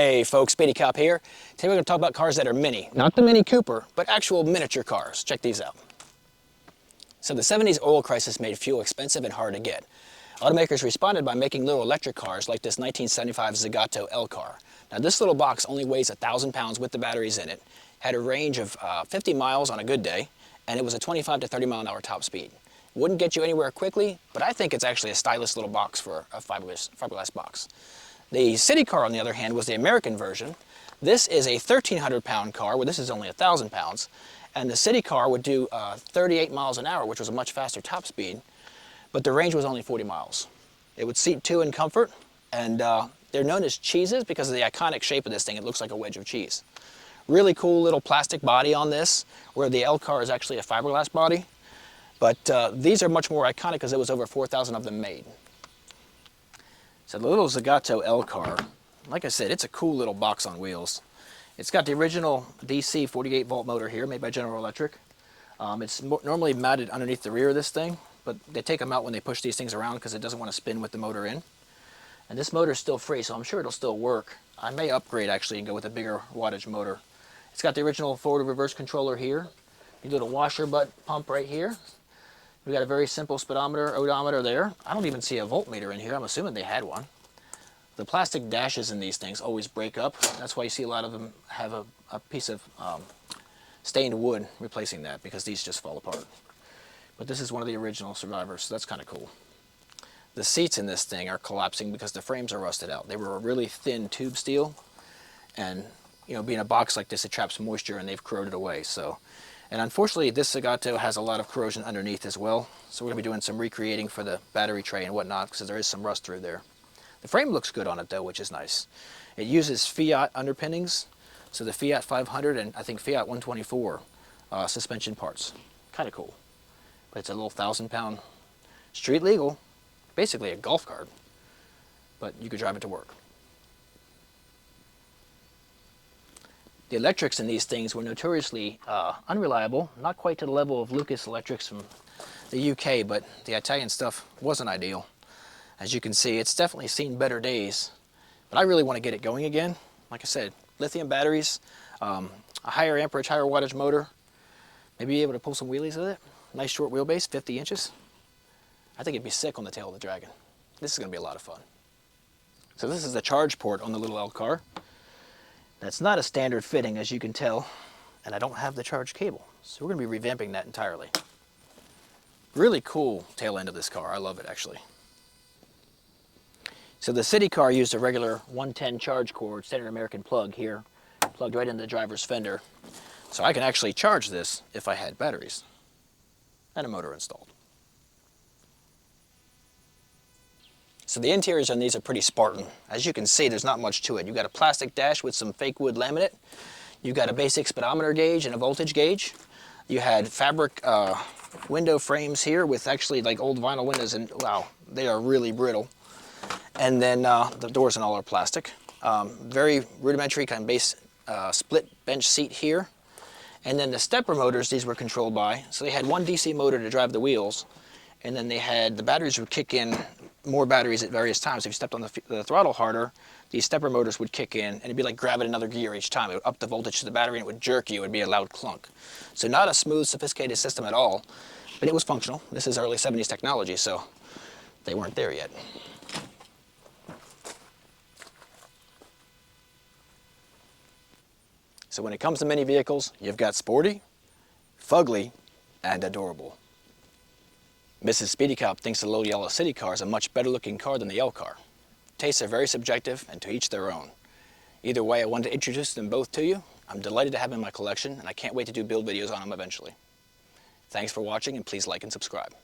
Hey folks, Speedy Cop here. Today we're going to talk about cars that are mini. Not the Mini Cooper, but actual miniature cars. Check these out. So the 70s oil crisis made fuel expensive and hard to get. Automakers responded by making little electric cars like this 1975 Zagato Elcar. Now this little box only weighs 1,000 pounds with the batteries in it, had a range of 50 miles on a good day, and it was a 25 to 30 mile an hour top speed. Wouldn't get you anywhere quickly, but I think it's actually a stylish little box for a fiberglass box. The CitiCar, on the other hand, was the American version. This is a 1,300 pound car, where this is only 1,000 pounds. And the CitiCar would do 38 miles an hour, which was a much faster top speed, but the range was only 40 miles. It would seat two in comfort, and they're known as cheeses because of the iconic shape of this thing. It looks like a wedge of cheese. Really cool little plastic body on this, where the Elcar is actually a fiberglass body. But these are much more iconic because there was over 4,000 of them made. So the little Zagato Elcar, like I said, it's a cool little box on wheels. It's got the original DC 48 volt motor here, made by General Electric. It's normally mounted underneath the rear of this thing, but they take them out when they push these things around because it doesn't want to spin with the motor in. And this motor is still free, so I'm sure it'll still work. I may upgrade actually and go with a bigger wattage motor. It's got the original forward reverse controller here. You little washer butt pump right here. We got a very simple speedometer, odometer there. I don't even see a voltmeter in here. I'm assuming they had one. The plastic dashes in these things always break up. That's why you see a lot of them have a piece of stained wood replacing that, because these just fall apart. But this is one of the original survivors, so that's kind of cool. The seats in this thing are collapsing because the frames are rusted out. They were a really thin tube steel, and you know, being a box like this, it traps moisture and they've corroded away. And unfortunately, this Zagato has a lot of corrosion underneath as well. So we're going to be doing some recreating for the battery tray and whatnot, because there is some rust through there. The frame looks good on it though, which is nice. It uses Fiat underpinnings, so the Fiat 500 and I think Fiat 124 suspension parts. Kind of cool. But it's a little 1,000 pound street legal, basically a golf cart, but you could drive it to work. The electrics in these things were notoriously unreliable, not quite to the level of Lucas electrics from the UK, but the Italian stuff wasn't ideal. As you can see, it's definitely seen better days, but I really want to get it going again. Like I said, lithium batteries, a higher amperage, higher wattage motor, maybe be able to pull some wheelies with it. Nice short wheelbase, 50 inches. I think it'd be sick on the tail of the Dragon. This is going to be a lot of fun. So this is the charge port on the little Elcar. That's not a standard fitting, as you can tell, and I don't have the charge cable. So we're going to be revamping that entirely. Really cool tail end of this car. I love it, actually. So the CitiCar used a regular 110 charge cord, standard American plug here, plugged right into the driver's fender. So I can actually charge this if I had batteries and a motor installed. So the interiors on these are pretty Spartan. As you can see, there's not much to it. You've got a plastic dash with some fake wood laminate. You've got a basic speedometer gauge and a voltage gauge. You had fabric window frames here with actually like old vinyl windows, and wow, they are really brittle. And then the doors and all are plastic. Very rudimentary kind of base split bench seat here. And then the stepper motors, these were controlled by. So they had one DC motor to drive the wheels, and then they had, the batteries would kick in more batteries at various times. If you stepped on the throttle harder, these stepper motors would kick in, and it'd be like grabbing another gear each time. It would up the voltage to the battery and it would jerk you. It would be a loud clunk. So not a smooth, sophisticated system at all, but it was functional. This is early 70s technology, so they weren't there yet. So when it comes to mini vehicles, you've got sporty, fugly, and adorable. Mrs. Speedy Cop thinks the little yellow CitiCar is a much better looking car than the Elcar. Tastes are very subjective, and to each their own. Either way, I wanted to introduce them both to you. I'm delighted to have them in my collection, and I can't wait to do build videos on them eventually. Thanks for watching, and please like and subscribe.